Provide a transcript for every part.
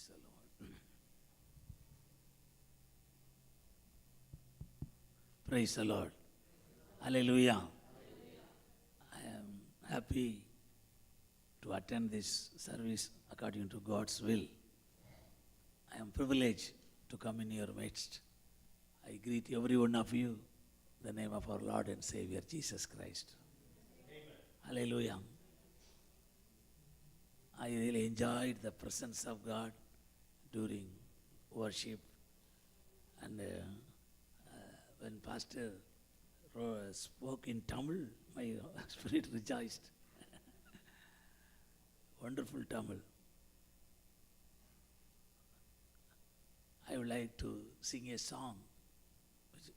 Praise the Lord. Praise the Lord. Hallelujah. I am happy to attend this service according to God's will. I am privileged to come in your midst. I greet every one of you in the name of our Lord and Savior Jesus Christ. Amen. Hallelujah. I really enjoyed the presence of God during worship, and when Pastor spoke in Tamil, my spirit rejoiced. Wonderful Tamil. I would like to sing a song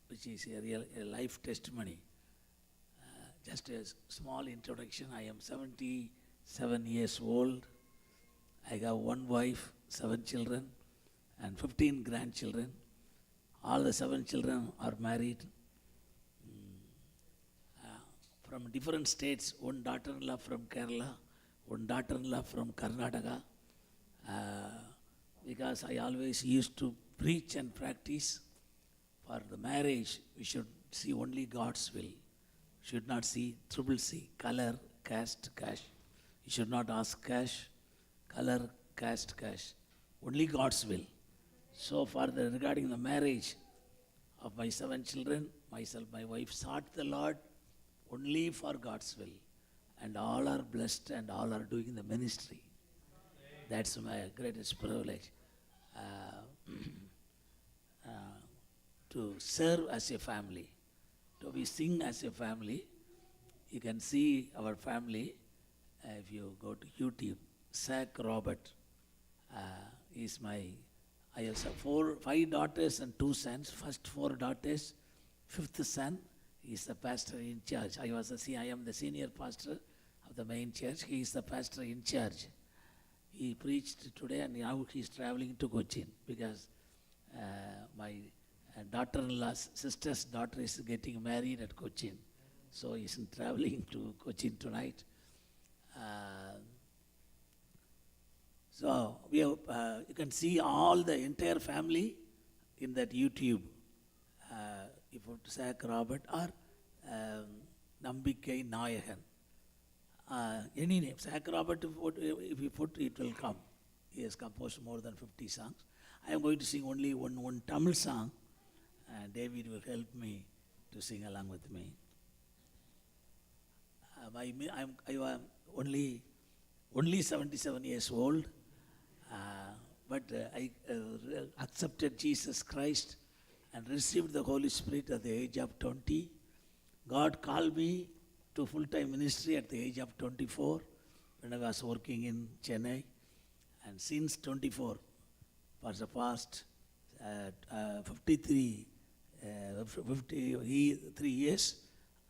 which is a life testimony. Just a small introduction. I am 77 years old. I have one wife, 7 children, and 15 grandchildren. All the 7 children are married. From different states, one daughter-in-law from Kerala, one daughter-in-law from Karnataka. Because I always used to preach and practice, for the marriage, we should see only God's will. Should not see triple C, color, caste, cash. You should not ask cash, color, caste, cash. Only God's will. So regarding the marriage of my 7 children, myself, my wife sought the Lord only for God's will. And all are blessed and all are doing the ministry. That's my greatest privilege. To serve as a family, to be sing as a family. You can see our family if you go to YouTube. Zach Robert is I have 5 daughters and 2 sons. First 4 daughters, 5th son is the pastor in charge. I am the senior pastor of the main church. He is the pastor in charge. He preached today and now he is traveling to Cochin because my daughter-in-law's sister's daughter is getting married at Cochin. So he is traveling to Cochin tonight. So we have, you can see all the entire family in that YouTube. If you put Zach Robert or Nambikai Nayahan. Any name, Zach Robert, if you put, it will come. He has composed more than 50 songs. I am going to sing only one Tamil song. David will help me to sing along with me. I am only 77 years old, but I accepted Jesus Christ and received the Holy Spirit at the age of 20. God called me to full-time ministry at the age of 24 when I was working in Chennai. And since 24, for the past 53 years,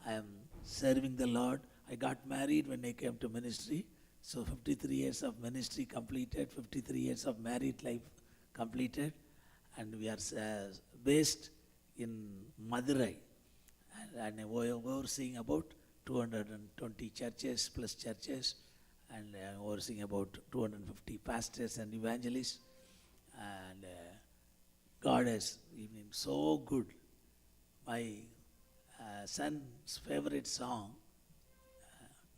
I am serving the Lord. I got married when I came to ministry. So 53 years of ministry completed, 53 years of married life completed. And we are based in Madurai. And overseeing about 220 churches plus churches. And overseeing about 250 pastors and evangelists. And God has been so good. My son's favorite song,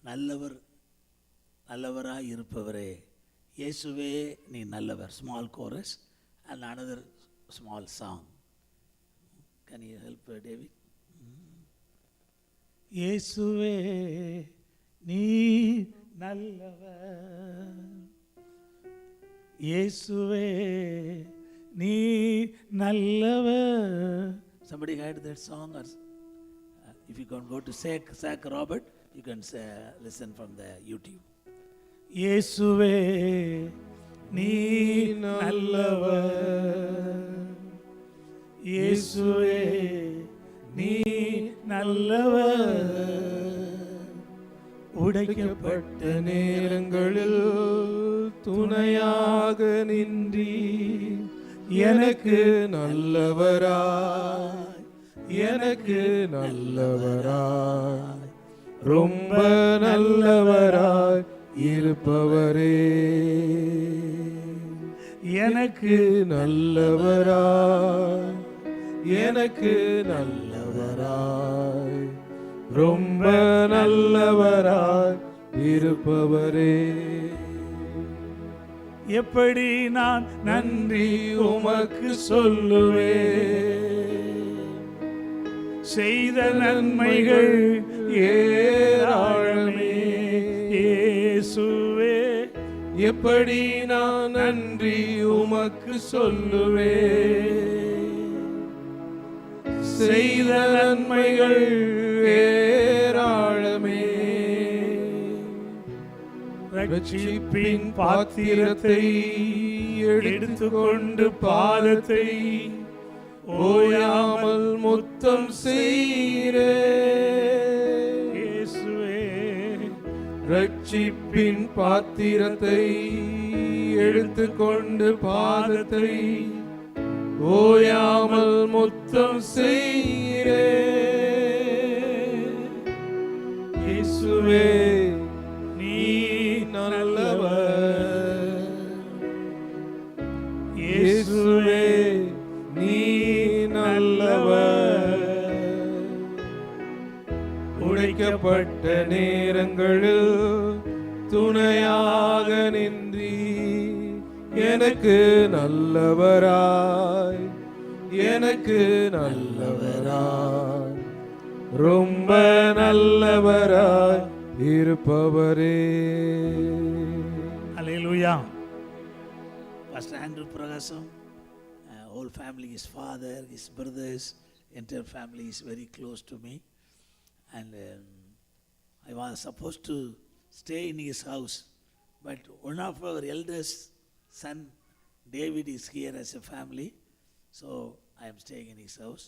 Nallavara Irupavare, Yesuve ni Nallavar, small chorus, and another small song. Can you help David? Yesuve ni Nallavar, Yesuve ni Nallavar. Somebody heard that song? Or if you can go to Zach Robert, you can listen from the YouTube. Yesuve ni Nallavar, Yesuve ni Nallavar. உடைக்கப்பட்ட நேரங்களில் துணையாக நின்றீர். எனக்கு நல்லவராய், எனக்கு நல்லவராய், ரொம்ப நல்லவராய் இருப்பவரே. எனக்கு நல்லவராய், எனக்கு நல்லவராய், ரொம்ப நல்லவராய் இருப்பவரே. எப்படி நான் நன்றி உமக்கு சொல்லுவேன், செய்த நன்மைகள் ஏராளமே. இயேசுவே. எப்படி நான் நன்றி உமக்கு சொல்லுவேன், செய்த நன்மைகள் ஏராளமே. ரட்சிப்பின் பாத்திரத்தை எடுத்துக்கொண்டு பாதத்தை ஓயாமல் முத்தம் செய்கிறே. இயேசுவே. ரட்சிப்பின் பாத்திரத்தை எடுத்துக்கொண்டு பாதத்தை ஓயாமல் முத்தம் செய்கிறே. இயேசுவே நீ நல்லவர், இயேசுவே நீ நல்லவர். உடைக்கப்பட்ட நேரங்களில் துணையாக நின்றி எனக்கு நல்லவராய், எனக்கு நல்லவராய், ரொம்ப நல்லவராய் இருப்பவரே. அல்லேலூயா. Pastor Andrew Pragasham, whole family, his father, his brothers, entire family is very close to me. And I was supposed to stay in his house, but one of our eldest son, David, is here as a family, so I am staying in his house.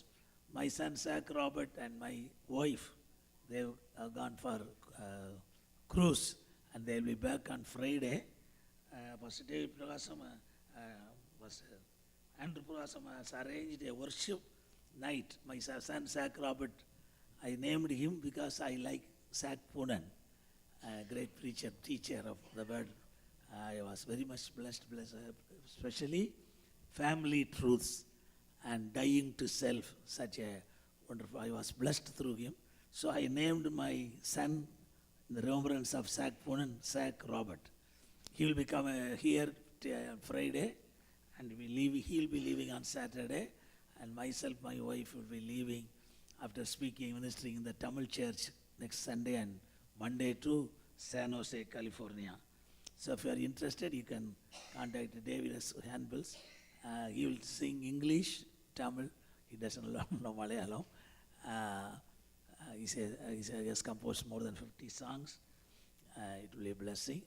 My son, Zach Robert, and my wife, they have gone for cruise, and they will be back on Friday. Pastor David Pragasham, Andrew Pragasham has arranged a worship night. My son, Zach Robert, I named him because I like Zach Punan, a great preacher, teacher of the word. I was very much blessed, especially family truths and dying to self, such a wonderful, I was blessed through him. So I named my son in the remembrance of Zach Punan, Zach Robert. He will become here on Friday, and he will be leaving on Saturday, and myself, my wife will be leaving after speaking, ministering in the Tamil church next Sunday and Monday to San Jose, California. So if you are interested, you can contact David as handbills. He will sing English, Tamil. He doesn't know Malayalam. He has composed more than 50 songs. It will be a blessing.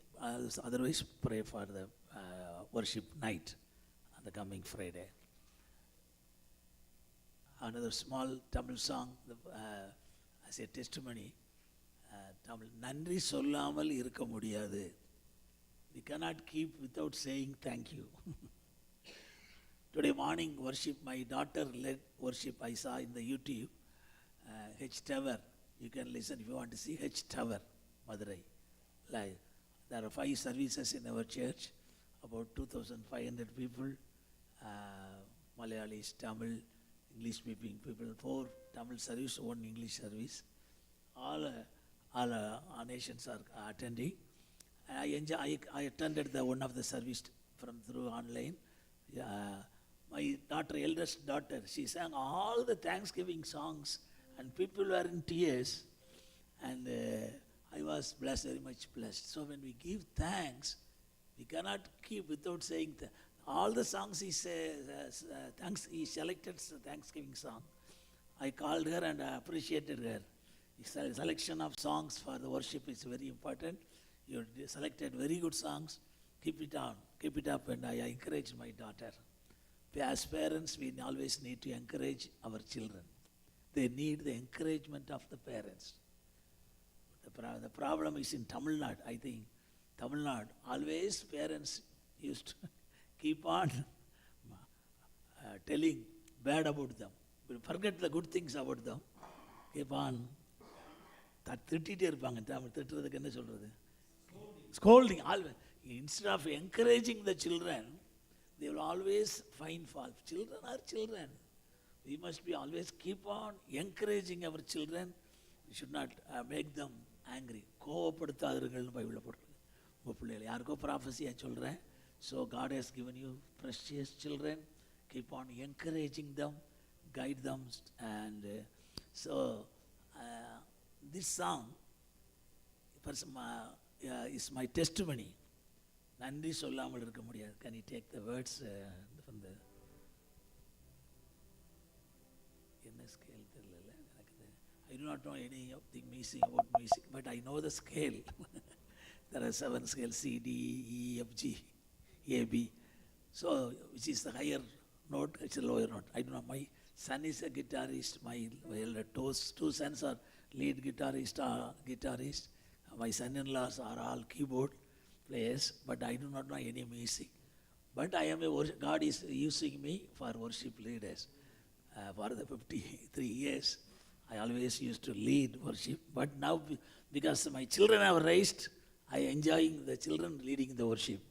Otherwise, pray for the worship night on the coming Friday. Another small Tamil song as a testimony. Tamil, நன்றி சொல்லாமல் இருக்க முடியாது. We cannot keep without saying thank you. Today morning worship, my daughter led worship I saw in the YouTube, H Tower. You can listen if you want to see H Tower, Madurai. Like, there are 5 services in our church, about 2,500 people, Malayalis, Tamil, English speaking people, 4 Tamil service, 1 English service. All our nations are attending. I attended one of the service through online. My daughter, eldest daughter, she sang all the Thanksgiving songs, and people were in tears, and I was blessed, very much blessed. So when we give thanks, we cannot keep without saying all the songs he selected Thanksgiving song. I called her and I appreciated her. Selection of songs for the worship is very important. You selected very good songs. Keep it on, keep it up, and I encourage my daughter. As parents, we always need to encourage our children. They need the encouragement of the parents. The problem is in Tamil Nadu, I think. Tamil Nadu, always parents used to keep on telling bad about them. Forget the good things about them. Keep on திட்டிகிட்டே இருப்பாங்க. தமிழ் திட்டுறதுக்கு என்ன சொல்கிறது? Scolding. Always. Instead of encouraging the children, they will always find fault. Children are children. We must be always keep on encouraging our children. We should not make them angry. கோவப்படுத்தாதீர்கள்னு பைபிளில் போட்டிருக்கு. உங்கள் பிள்ளைகள் யாருக்கோ ப்ராஃபஸியாக சொல்கிறேன். So God has given you precious children. Keep on encouraging them, guide them, and so this song is my testimony. நன்றி சொல்லாமல் இருக்க முடியாது. Can you take the words from the என்ன ஸ்கேல் தெரியல எனக்கு. I do not know anything music about music, but I know the scale. There are 7 scales: C, D, E, F, G, A, B. So which is the higher note, it's a lower note. I don't know. My son is a guitarist. My two sons are lead guitarist. My son-in-laws are all keyboard players, but I do not know any music. But I am God is using me for worship leaders. For the 53 years, I always used to lead worship. But now, because my children have raised, I enjoying the children leading the worship.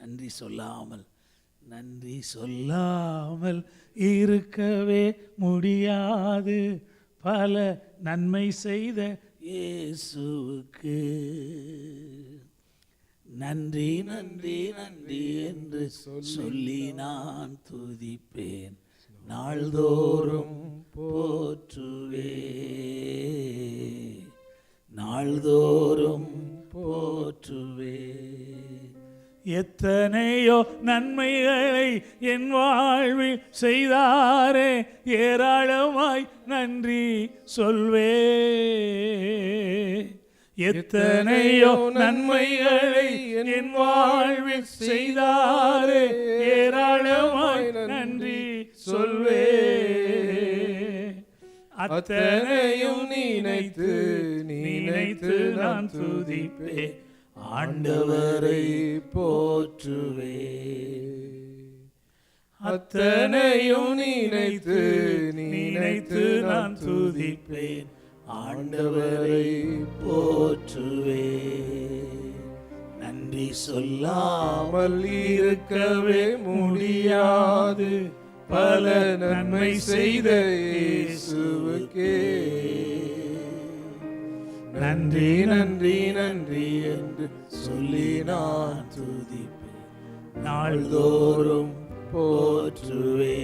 நன்றி சொல்லாமல் இருக்கவே முடியாது பல நன்மை செய்த இயேசுவுக்கு நன்றி நன்றி நன்றி என்று சொல்லி நான் துதிப்பேன், நாள்தோறும் போற்றுவே, நாள்தோறும் போற்றுவே. எத்தனையோ நன்மைகளை என் வாழ்வில் செய்தாரே, ஏராளமாய் நன்றி சொல்வே. எத்தனையோ நன்மைகளை என் வாழ்வில் செய்தாரே, ஏராளமாய் நன்றி சொல்வே. அத்தனையும் நினைத்து நினைத்து நான் துதிப்பேன், ஆண்டவரை போற்றுவே. அத்தனையும் நினைத்து நினைத்து நான் துதிப்பேன், ஆண்டவரை போற்றுவே. நன்றி சொல்லாமல் இருக்கவே முடியாது பல நன்மை செய்த இயேசுவுக்கே நன்றி நன்றி நன்றி என்று சொல்லி நான் துதிப்பேன், நாள்தோறும் போற்றுவே,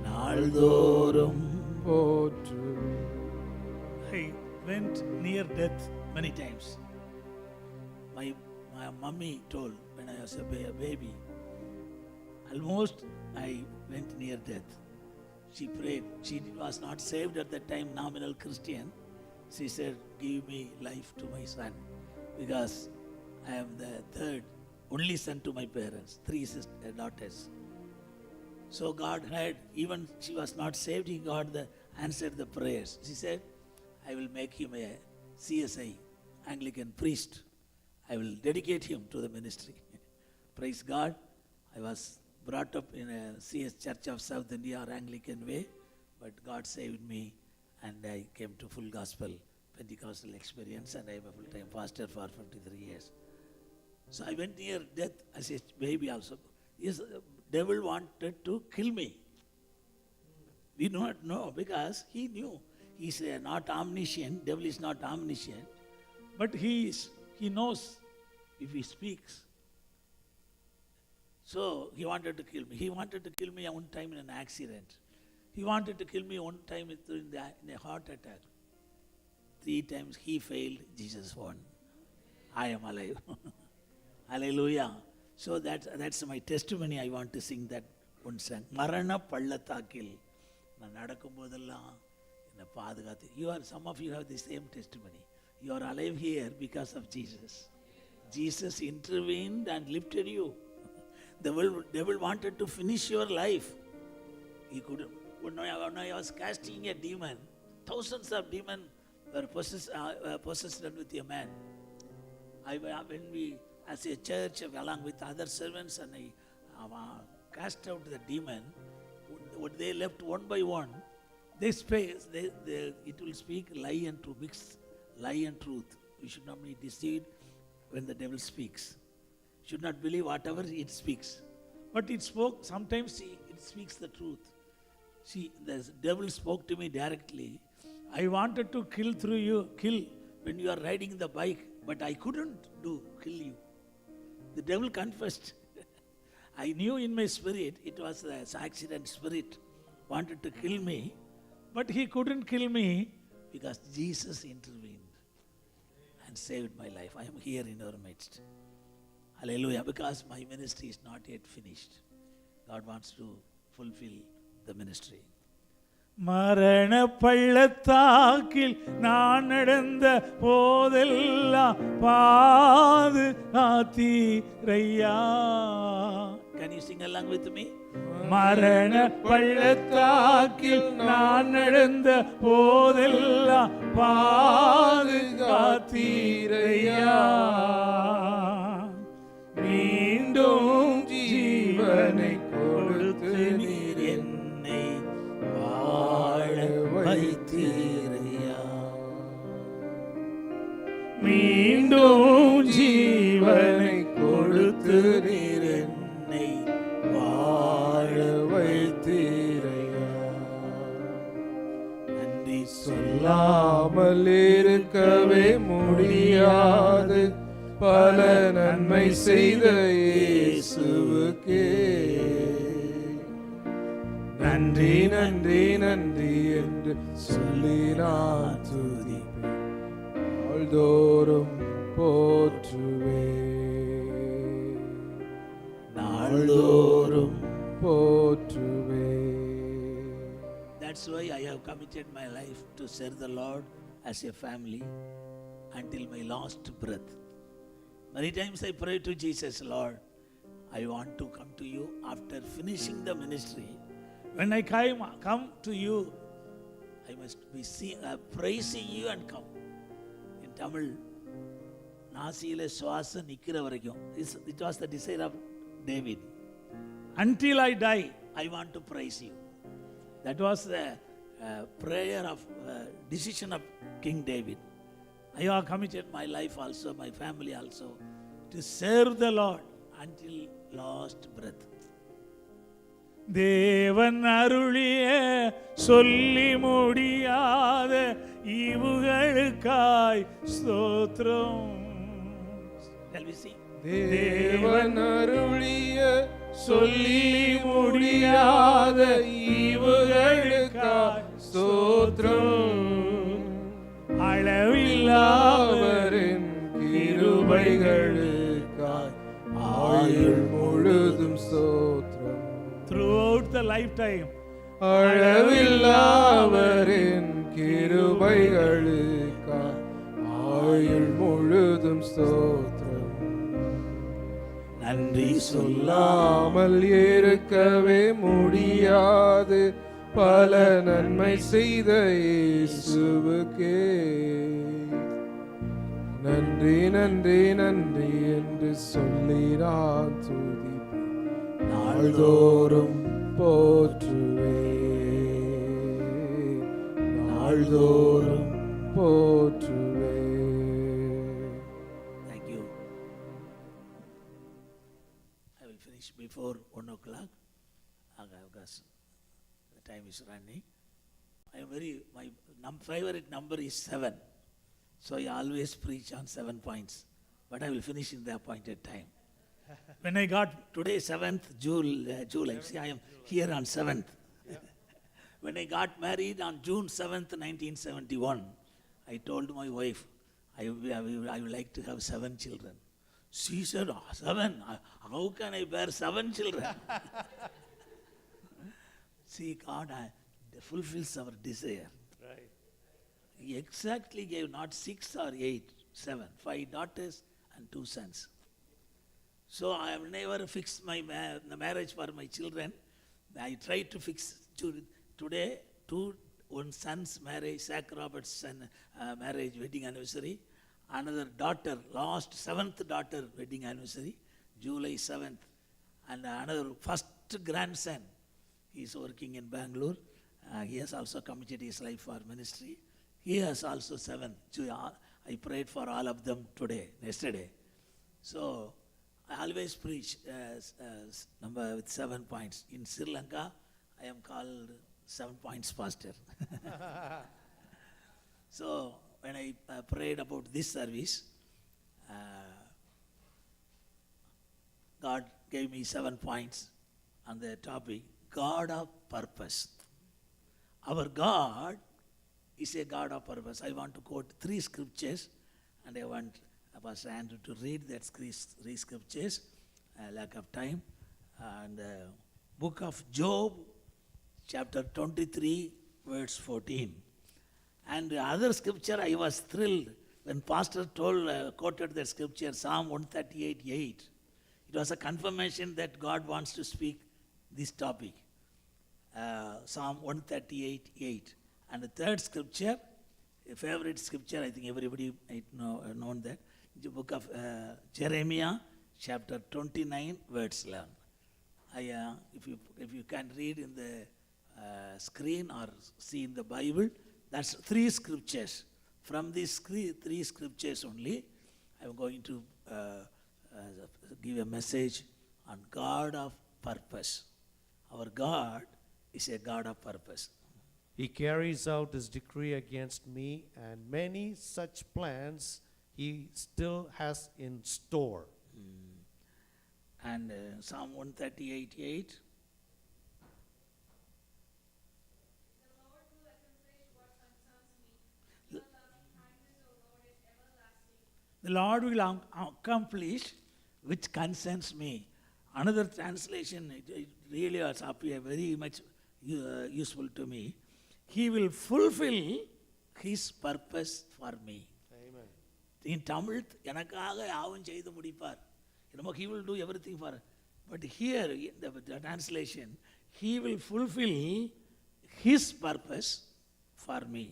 நாள்தோறும் போற்றுவே. I went near death many times. My mummy told when I was a baby, almost I went near death. She prayed. She was not saved at that time, nominal Christian. She said, give me life to my son, because I am the only son to my parents, 3 daughters. So God had, even she was not saved, God answered the prayers. She said, I will make him a CSI, Anglican priest. I will dedicate him to the ministry. Praise God. I was brought up in a CS Church of South India or Anglican way, but God saved me and I came to full gospel Pentecostal experience, and I am a full-time pastor for 53 years. So I went near death as a baby also. Yes, the devil wanted to kill me. We do not know, because he knew. He is not omniscient. Devil is not omniscient, but he knows if he speaks. So he wanted to kill me. He wanted to kill me one time in an accident. He wanted to kill me one time in a heart attack. 3 times he failed, Jesus won. I am alive. Hallelujah. So that's my testimony. I want to sing that one song. மரண பள்ளத்தாக்கில் நான் நடக்கும் போதெல்லாம் என்னை பாதுகாத்து. Some of you have the same testimony. You are alive here because of Jesus. Jesus intervened and lifted you. The devil wanted to finish your life. He couldn't. When I was casting a demon, thousands of demons were possessed with a man. When we, as a church, along with other servants, and I cast out the demon, when they left one by one, it will speak lie and truth, mix lie and truth. We should not be deceived when the devil speaks. Should not believe whatever it speaks. But it spoke, sometimes it speaks the truth. See, the devil spoke to me directly. I wanted to kill when you are riding the bike, but I couldn't kill you. The devil confessed. I knew in my spirit, it was an accident spirit, wanted to kill me, but he couldn't kill me because Jesus intervened and saved my life. I am here in our midst. Hallelujah, because my ministry is not yet finished. God wants to fulfill the ministry. மரண பள்ளத்தாக்கில் நான் நடந்த போதெல்லாம் பாதுகாத்தீரையா. Can you sing along with me? மரண பள்ளத்தாக்கில் நான் நடந்த போதெல்லாம் பாதுகாத்தீரையா. மீண்டும் ஜீவனை கொடுத்து நீர் என்னை வாழ வைத்தீரையா. மீண்டும் ஜீவனை கொடுத்து நீர் என்னை வாழ வைத்தீரையா. நன்றி சொல்லாமல் இருக்கவே முடியாது பல நன்மை செய்த இயேசுவுக்கே நன்றி நன்றி நன்றி என்று சொல்லி நான் துதிப்பேன். நாள்தோறும் போற்றுவே, நாள்தோறும் போற்றுவே. That's why I have committed my life to serve the Lord as a family until my last breath. Many times I pray to Jesus, Lord, I want to come to you after finishing the ministry. When I come to you, I must be praising you and come. In Tamil, நாசியில சுவாசம் நிக்கிற வரைக்கும், it was the desire of David. Until I die, I want to praise you. That was the prayer of decision of King David. I have committed my life also, my family also, to serve the Lord until last breath. தேவன் அருளிய சொல்லி முடியாத ஈவுகளுக்காய் ஸ்தோத்திரம். Shall we sing? தேவன் அருளிய சொல்லி முடியாத ஈவுகளுக்காய் ஸ்தோத்திரம். அளவில்லாதவரின் கிருபைகளுக்காய் ஆயுள் முழுதும் ஸ்தோத்திரம். Throughout the lifetime, அளவில்லாதவரின் கிருபைகளுக்காய் ஆயுள் முழுதும் ஸ்தோத்திரம். நன்றி சொல்லாமல் இருக்கவே முடியாது பல நன்மை செய்த இயேசுவுக்கே நன்றி நன்றி நன்றி என்று சொல்லி நான் துதிப்பேன். நாள்தோறும் போற்றுவே, நாள்தோறும் போற்றுவே. Thank you. I will finish before 1 o'clock. Because the time is running. My favorite number is 7. So I always preach on 7 points. But I will finish in the appointed time. When I got today 7th July. See, I am here on 7th. When I got married on June 7th, 1971, I told my wife, I would like to have 7 children. She said, 7? How can I bear 7 children? See, God fulfills our desire. right. He exactly gave not 6 or 8, 7, 5 daughters and 2 sons. So I have never fixed my marriage for my children. I tried to fix today one son's marriage, Zach Roberts' son marriage wedding anniversary. Another daughter, last 7th daughter wedding anniversary, July 7th. And another first grandson, he is working in Bangalore. He has also committed his life for ministry. He has also 7. I prayed for all of them yesterday. So I always preach number with 7 points. In Sri Lanka, I am called 7 points pastor. So when I prayed about this service, God gave me 7 points on the topic, God of purpose. Our God is a God of purpose. I want to quote 3 scriptures, and I want Pastor Andrew to read that 3 scriptures, lack of time. And book of Job, chapter 23, verse 14. And the other scripture, I was thrilled when Pastor quoted that scripture, Psalm 138:8. It was a confirmation that God wants to speak this topic. Psalm 138:8. And the third scripture, a favorite scripture, I think everybody might known that, the book of Jeremiah, chapter 29, verse 11. If you can read in the screen or see in the Bible, that's 3 scriptures. From these 3 scriptures only, I'm going to give a message on God of purpose. Our God is a God of purpose. He carries out his decree against me, and many such plans he still has in store. And Psalm 138:8. The Lord will accomplish which concerns me. Another translation, it really was very much useful to me. He will fulfill his purpose for me. Amen. In Tamil, எனக்காக யாவும் செய்து முடிப்பார். He will do everything for. But here, in the translation, he will fulfill his purpose for me.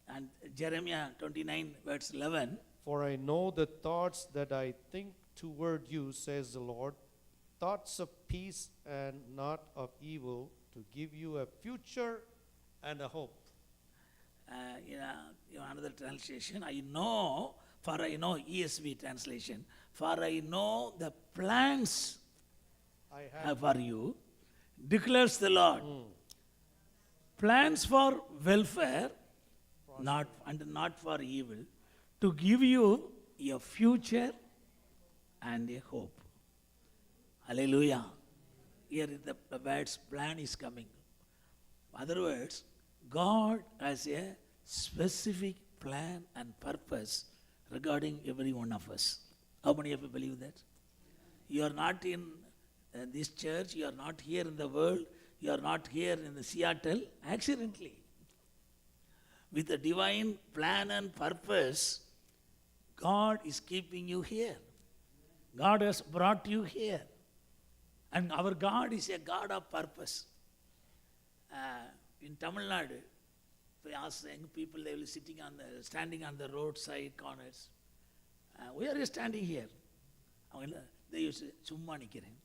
And Jeremiah 29, verse 11. For I know the thoughts that I think toward you, says the Lord, thoughts of peace and not of evil, to give you a future and a hope. Another translation, I know, ESV translation, for I know the plans I have have for you, declares the Lord. Plans for welfare, not for evil, to give you a future and a hope. Hallelujah. Here the words plan is coming. In other words, God has a specific plan and purpose regarding every one of us. How many of you believe that? You are not in this church, you are not here in the world, you are not here in the Seattle accidentally. With a divine plan and purpose, God is keeping you here. God has brought you here. And our God is a God of purpose. In Tamil Nadu, if I ask young people, they will be standing on the roadside corners. Why are you standing here? They used to say, "Summa nikkiren."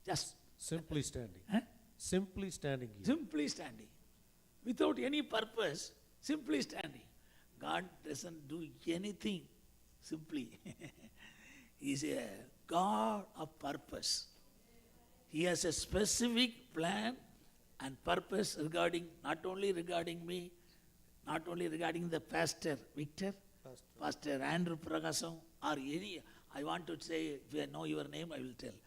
Just simply standing. Huh? Simply standing here. Simply standing. Without any purpose, simply standing. God doesn't do anything simply. He is a God of purpose. He has a specific plan and purpose not only regarding me, not only regarding the pastor Victor, Pastor Andrew Pragasam, or any. I want to say, if I know your name, I will tell.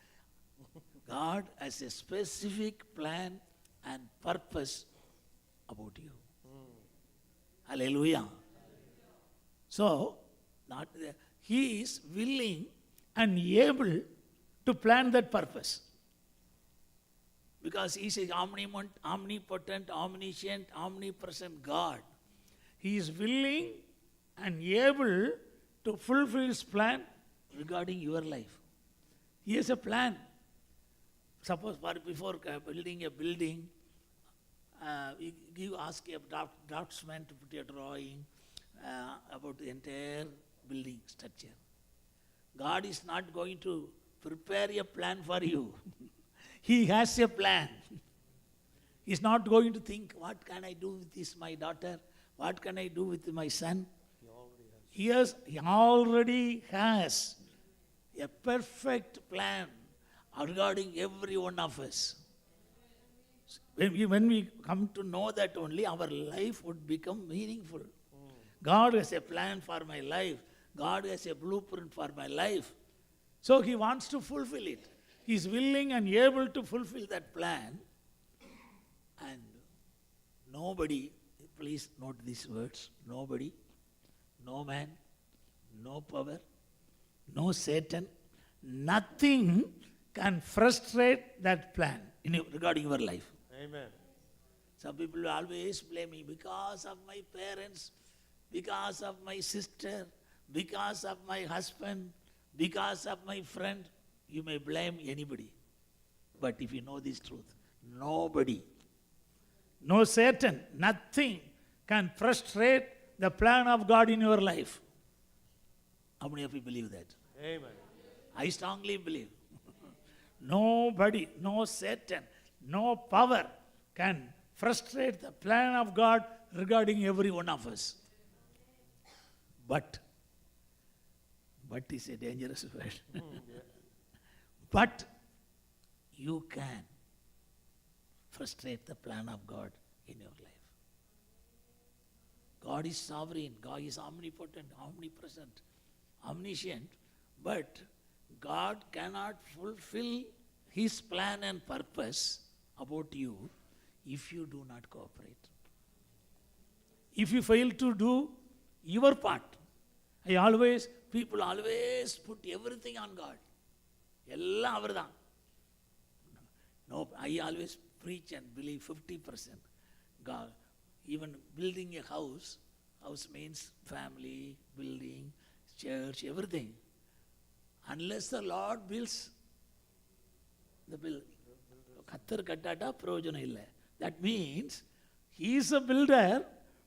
God has a specific plan and purpose about you. Hallelujah. So, he is willing and able to plan that purpose. Because he is omnipotent, omniscient, omnipresent God. He is willing and able to fulfill his plan regarding your life. He has a plan. Suppose before building a building, ask a draftsman to put a drawing about the entire building structure. God is not going to prepare a plan for you. He has a plan. He's not going to think, what can I do with this, my daughter? What can I do with my son? He already has a perfect plan regarding every one of us. When we come to know that only, our life would become meaningful. God has a plan for my life. God has a blueprint for my life. So He wants to fulfill it. He is willing and able to fulfill that plan. And nobody, please note these words, nobody, no man, no power, no Satan, nothing can frustrate that plan regarding your life. Amen. Some people will always blame me because of my parents, because of my sister, because of my husband, because of my friend. You may blame anybody. But if you know this truth, nobody, no Satan, nothing can frustrate the plan of God in your life. How many of you believe that? Amen. I strongly believe. Nobody, no Satan, no power can frustrate the plan of God regarding every one of us. But is a dangerous word. But you can frustrate the plan of God in your life. God is sovereign, God is omnipotent, omnipresent, omniscient, but God cannot fulfill His plan and purpose about you if you do not cooperate. If you fail to do your part, people always put everything on God. எல்லாம் அவர் தான். No, I always preach and believe 50%. God, even building a house means family, building, church, everything. Unless the Lord builds the building, கத்தர் கட்டாட்டா பிரயோஜனம் இல்லை. That means He is a builder,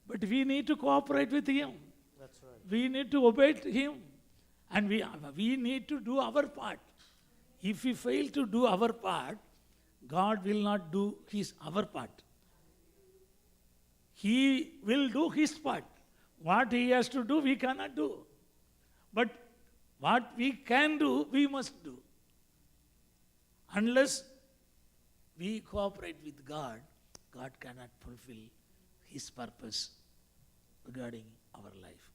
but we need to cooperate with Him. That's right. We need to obey Him, and we need to do our part. If we fail to do our part, God will not do our part. He will do His part. What He has to do, we cannot do. But what we can do, we must do. Unless we cooperate with God, God cannot fulfill His purpose regarding our life.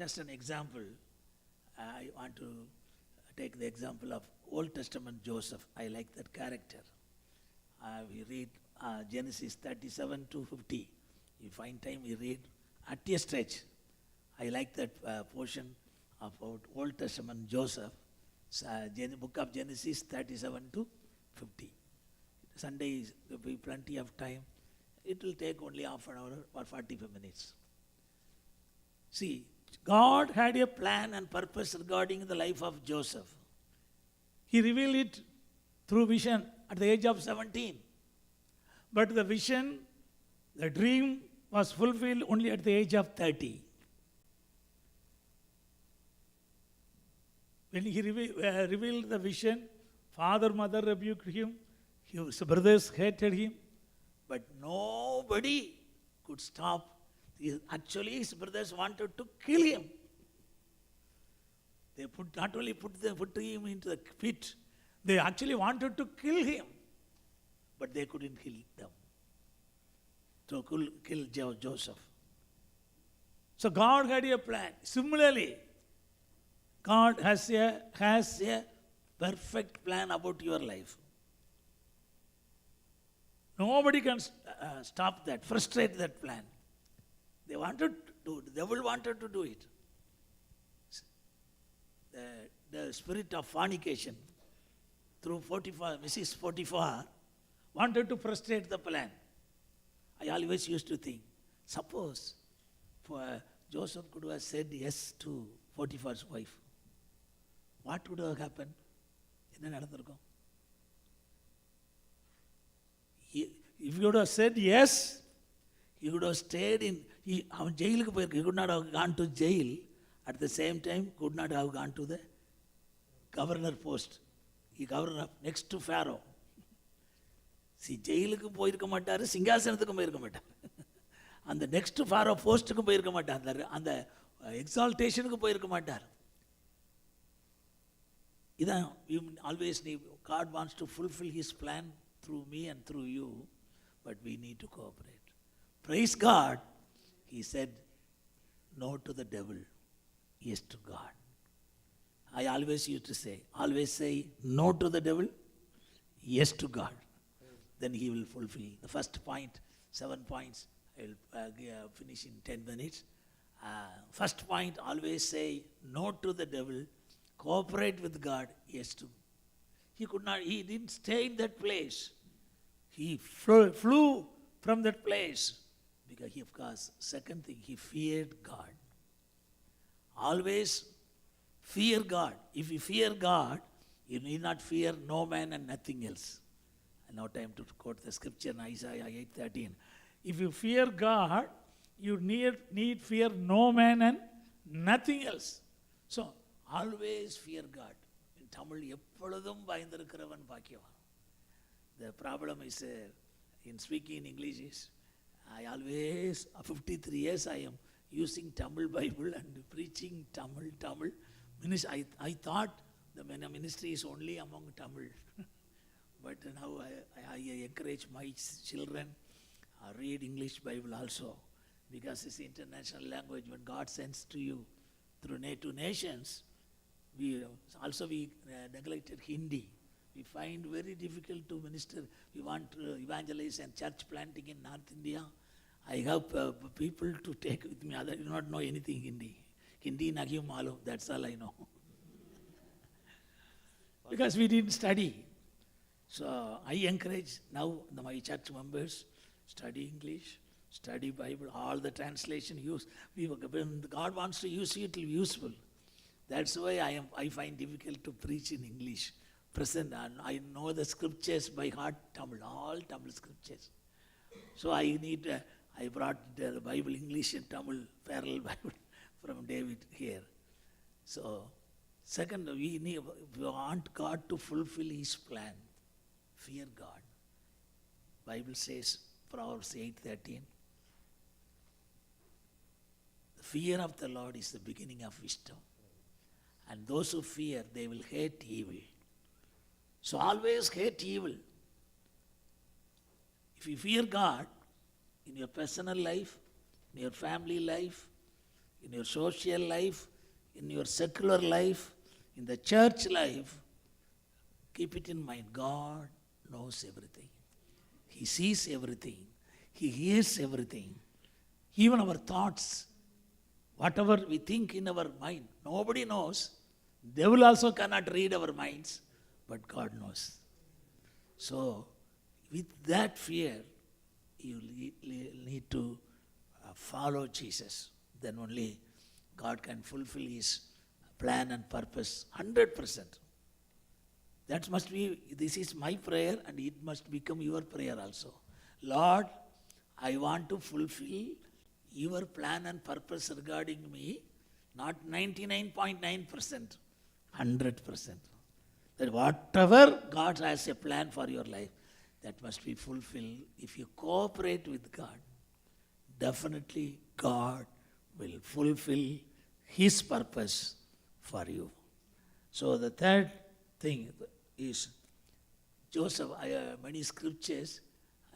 Just an example, I want to take the example of Old Testament Joseph. I like that character. We read Genesis 37 to 50. You find time, we read at a stretch. I like that portion about Old Testament Joseph. Book of Genesis 37 to 50. Sunday will be plenty of time. It will take only half an hour or 45 minutes. See, God had a plan and purpose regarding the life of Joseph. He revealed it through vision at the age of 17. But the vision, the dream was fulfilled only at the age of 30. When he revealed the vision, father, mother rebuked him. His brothers hated him. But nobody could stop. Actually, his brothers wanted to kill him. They not only put him into the pit, they actually wanted to kill him. But they couldn't kill them. To kill Joseph. So God had a plan. Similarly, God has a perfect plan about your life. Nobody can stop that, frustrate that plan. They wanted to, the devil wanted to do it. The spirit of fornication through Mrs. Potiphar wanted to frustrate the plan. I always used to think, suppose Joseph could have said yes to Potiphar's wife, what would have happened? என்ன நடந்திருக்கும்? If you would have said yes, he would have stayed in, அவன் ஜெயிலுக்கு போயிருக்கு. He could not have gone to jail. At the same time, could not have gone to the governor post. He governor next to Pharaoh. ஜெயிலுக்கும் போயிருக்க மாட்டார், சிங்காசனத்துக்கும் போயிருக்க மாட்டார், அந்த next Pharaoh போஸ்ட்டுக்கும் போயிருக்க மாட்டார், அந்த எக்ஸால்டேஷனுக்கு போயிருக்க மாட்டார். இதான் always God wants to fulfill His plan through me and through you, but we need to cooperate. Praise God. He said no to the devil, yes to God. I always used to say, always say no to the devil, yes to God. Then He will fulfill. The first point, 7 points, I will finish in 10 minutes. First point, always say no to the devil, cooperate with God, yes to. He didn't stay in that place. He flew from that place. Because of course, second thing, he feared God. Always fear God. If you fear God, you need not fear no man and nothing else. No time to quote the scripture in Isaiah 8:13. If you fear God, you need fear no man and nothing else. So, always fear God. In Tamil, எப்பொழுதும் பயந்திருக்கிறவன் பாக்கியவான். The problem is in speaking in English is, I always, 53 years I am using Tamil Bible and preaching Tamil. I thought the ministry is only among Tamil. But now I encourage my children read English Bible also, because it's international language. When God sends to you through to nations, we neglected Hindi. We find very difficult to minister. We want to evangelize and church planting in North India. I have people to take with me. I do not know anything Hindi. Hindi nahi malum, that's all I know. Because we didn't study. So I encourage now my church members, study English, study Bible, all the translation use. When God wants to use you, it will be useful. That's why I find difficult to preach in English. Present, I know the scriptures by heart, Tamil, all Tamil scriptures. So I brought the Bible, English and Tamil, parallel Bible from David here. So, second, we want God to fulfill His plan. Fear God. Bible says, Proverbs 8:13, the fear of the Lord is the beginning of wisdom. And those who fear, they will hate evil. So always hate evil. If you fear God, in your personal life, in your family life, in your social life, in your secular life, in the church life, keep it in mind. God knows everything. He sees everything. He hears everything. Even our thoughts, whatever we think in our mind, nobody knows. Devil also cannot read our minds, but God knows. So, with that fear, you need to follow Jesus. Then only God can fulfill His plan and purpose 100%. That must be, this is my prayer, and it must become your prayer also. Lord, I want to fulfill your plan and purpose regarding me, not 99.9%, 100%. That whatever God has a plan for your life, that must be fulfilled. If you cooperate with God, definitely God will fulfill His purpose for you. So the third thing is Joseph. Many scriptures,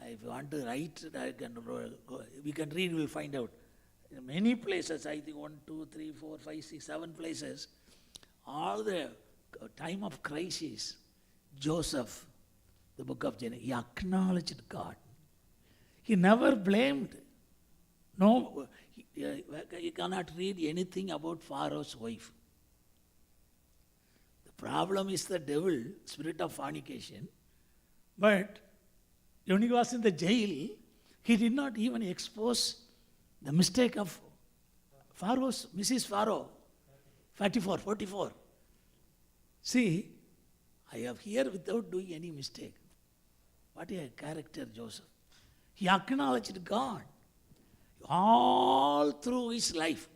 if you want to write, we can read, we will find out. In many places, I think 1, 2, 3, 4, 5, 6, 7 places, all the time of crisis, Joseph, the book of Genesis, he acknowledged God. He never blamed. No, you cannot read anything about Pharaoh's wife. The problem is the devil, spirit of fornication. But when he was in the jail, he did not even expose the mistake of Pharaoh's, Mrs. Pharaoh, 44. See, I have here without doing any mistake. What a character, Joseph. He acknowledged God all through his life.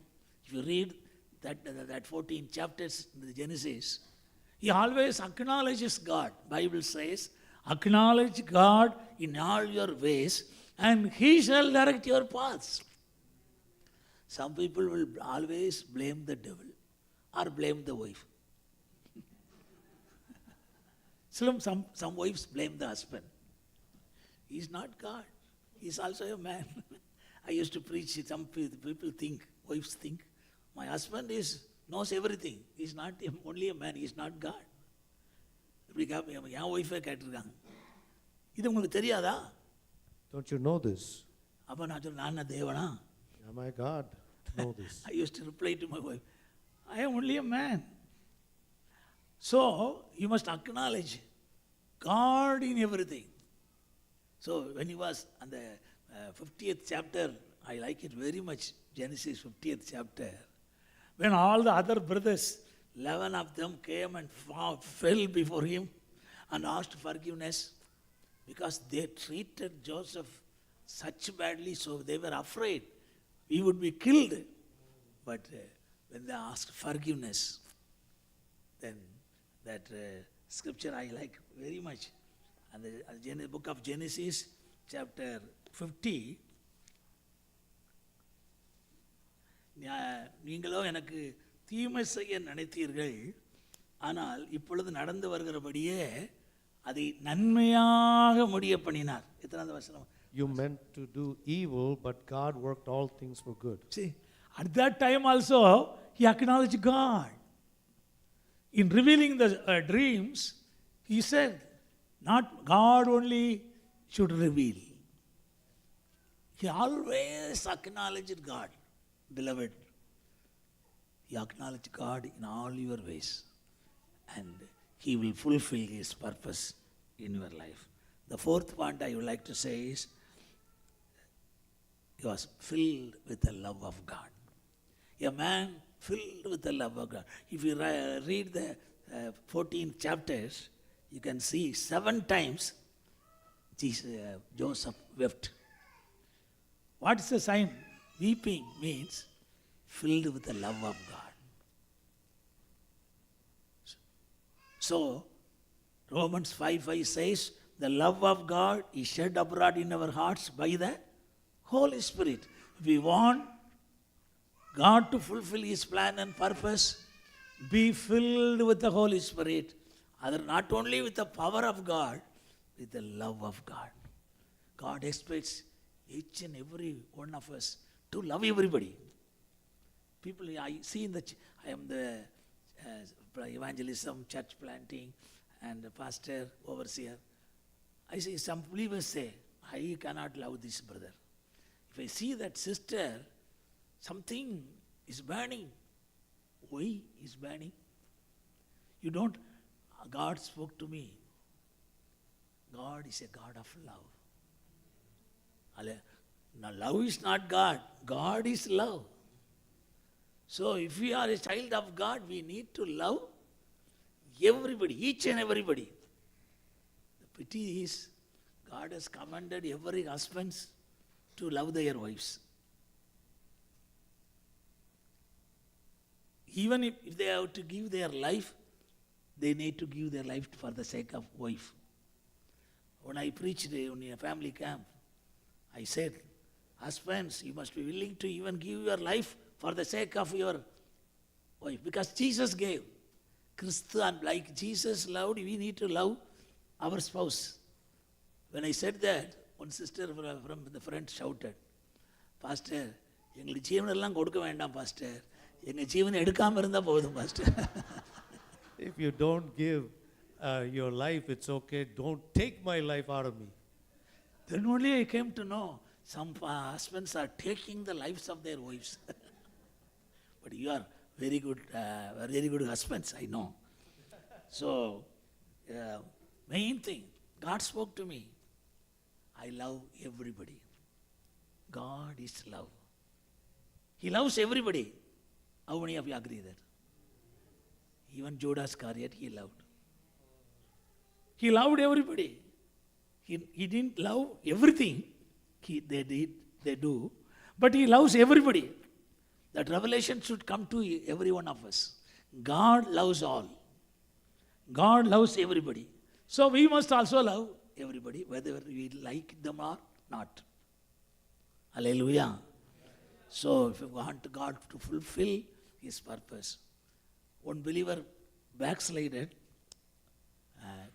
If you read that 14 chapters in the Genesis, he always acknowledges God. Bible says, Acknowledge God in all your ways, and He shall direct your paths. Some people will always blame the devil or blame the wife. Some wives blame the husband. He's not God. He's also a man. I used to preach, some people think, wives think, my husband knows everything. He's not only a man, he's not God. இப்படி என் ஒய்ஃபே கேட்டிருக்காங்க. இது உங்களுக்கு தெரியாதா? Don't you know this? அப்போ நான் சொல்ல நான் தேவனா? Am I God to know this? I used to reply to my wife, I am only a man. So, you must acknowledge God in everything. So, when he was on the 50th chapter, I like it very much, Genesis 50th chapter. When all the other brothers, 11 of them came and fell before him and asked forgiveness because they treated Joseph such badly, so they were afraid he would be killed. But when they asked forgiveness, then that scripture I like very much. And the book of Genesis, chapter 50, நீங்களோ எனக்கு தீமை செய்ய நினைத்தீர்கள், ஆனால் இப்பொழுது நடந்து வருகிறபடியே அதை நன்மையாக முடிய பண்ணினார். எத்தனாவது வசனம்? You meant to do evil, but God worked all things for good. see, at that time also, he acknowledged God. In revealing the dreams, he said, not God only should reveal. He always acknowledged God. Beloved, you acknowledge God in all your ways, and He will fulfill His purpose in your life. The fourth point I would like to say is, he was filled with the love of God. A man filled with the love of God. If you read the 14 chapters, you can see 7 times Joseph wept. What is the sign? Weeping means filled with the love of God. So, Romans 5:5 says, the love of God is shed abroad in our hearts by the Holy Spirit. If we want God to fulfill His plan and purpose, be filled with the Holy Spirit. Not only with the power of God, with the love of God. God expects each and every one of us to love everybody. People, I see I am the evangelism, church planting, and pastor, overseer. I see some believers say, I cannot love this brother. If I see that sister, something is burning. Why is burning? You don't, God spoke to me. God is a God of love. Now, love is not God. God is love. So, if we are a child of God, we need to love everybody, each and everybody. The pity is, God has commanded every husbands to love their wives. Even if they have to give their life, they need to give their life for the sake of wife. When I preached in a family camp, I said, husbands, you must be willing to even give your life for the sake of your wife. Because Jesus gave. Christian, like Jesus loved, we need to love our spouse. When I said that, one sister from the front shouted, Pastor, எங்களுக்கு ஜீவனெல்லாம் கொடுக்க வேண்டாம் pastor, எங்கள் ஜீவனை எடுக்காமல் இருந்தால் போதும் pastor. If you don't give your life, it's okay. Don't take my life out of me. Then only I came to know some husbands are taking the lives of their wives. But you are very good husbands, I know. So, main thing, God spoke to me. I love everybody. God is love. He loves everybody. How many of you agree that? Even Judas Iscariot, he loved. He loved everybody. He didn't love everything they do, but he loves everybody. That revelation should come to every one of us. God loves all. God loves everybody. So we must also love everybody, whether we like them or not. Hallelujah. So if you want God to fulfill His purpose, one believer backslided.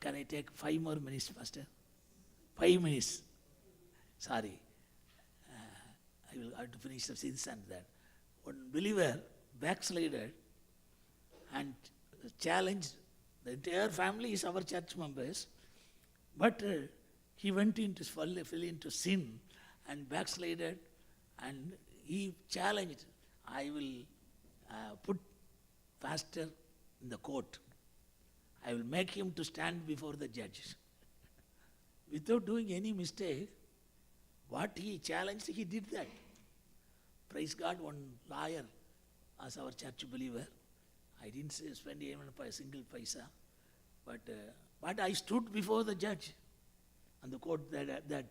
Can I take 5 more minutes, Pastor? 5 minutes. Sorry. I will have to finish the sins and that. One believer backslided and challenged. The entire family is our church members. But he fell into sin and backslided, and he challenged, I will put pastor in the court. I will make him to stand before the judge. Without doing any mistake, what he challenged, he did that. Praise God, one lawyer as our church believer. I didn't spend even a single paisa, but I stood before the judge and the court that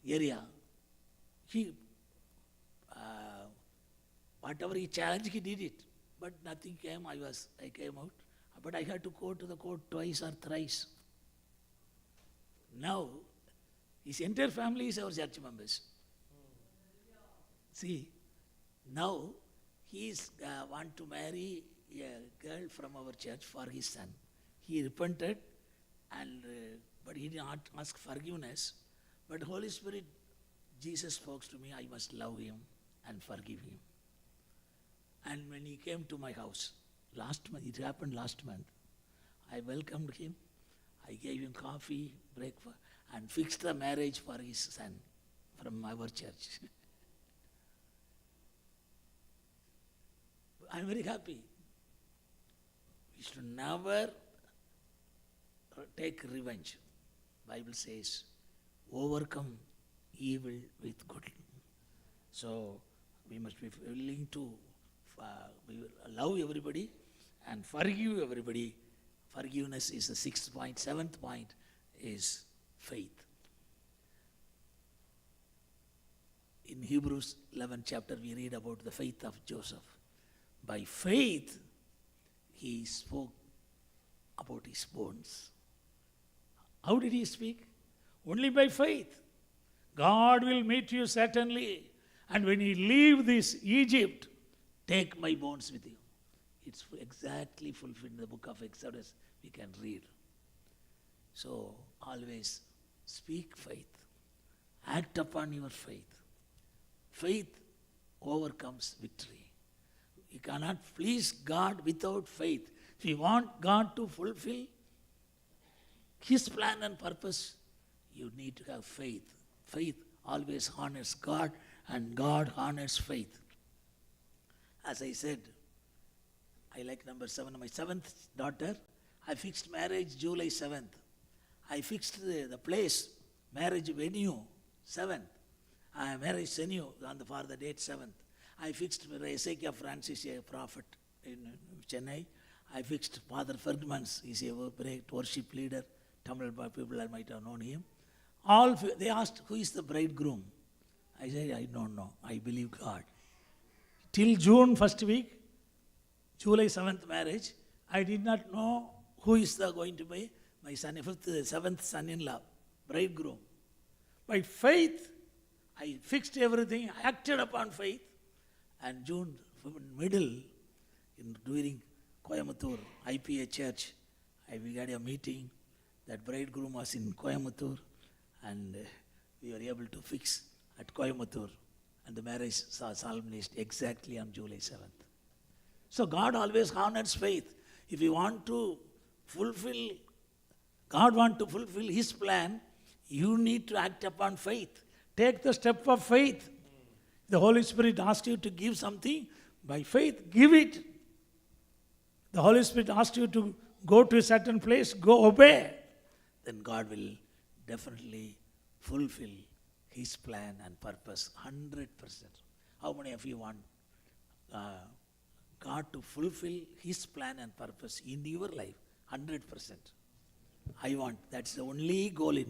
area. He, whatever he challenged, he did it. But nothing came. I came out. But I had to go to the court twice or thrice. Now, his entire family is our church members. See, now he want to marry a girl from our church for his son. He repented, but he did not ask forgiveness. But Holy Spirit, Jesus spoke to me, I must love him and forgive him. And when he came to my house, last month, it happened last month, I welcomed him, I gave him coffee, breakfast, and fixed the marriage for his son from our church. I'm very happy. We should never take revenge. Bible says, overcome evil with good. So we must be willing to love everybody and forgive everybody. Forgiveness is the 6th point. 7th point is faith. In Hebrews 11 chapter, we read about the faith of Joseph. By faith, he spoke about his bones. How did he speak? Only by faith. God will meet you certainly. And when you leave this Egypt, take my bones with you. It's exactly fulfilled in the book of Exodus. We can read. So always speak faith. Act upon your faith. Faith overcomes victory. You cannot please God without faith. If you want God to fulfill His plan and purpose, you need to have faith. Faith always honors God, and God honors faith. As I said, I like number 7. My 7th daughter, I fixed marriage July 7th. I fixed the place, marriage venue, 7th. Marriage venue for the date 7th. I fixed Ezekiel Francis, a prophet in Chennai. I fixed Father Ferdmans, he's a great worship leader. Tamil people might have known him. They asked, who is the bridegroom? I said, I don't know. I believe God. Till June first week, July 7th marriage, I did not know who is going to be my son, 7th son-in-law, bridegroom. By faith, I fixed everything, I acted upon faith. And June middle, during Coimbatore IPA church, we had a meeting. That bridegroom was in Coimbatore, and we were able to fix at Coimbatore, and the marriage solemnized exactly on July 7th. So God always honors faith. If you want to fulfill, God wants to fulfill His plan, you need to act upon faith. Take the step of faith. The Holy Spirit asks you to give something, by faith, give it. The Holy Spirit asks you to go to a certain place, go obey. Then God will definitely fulfill His plan and purpose 100%. How many of you want God to fulfill His plan and purpose in your life 100%? I want. That's the only goal in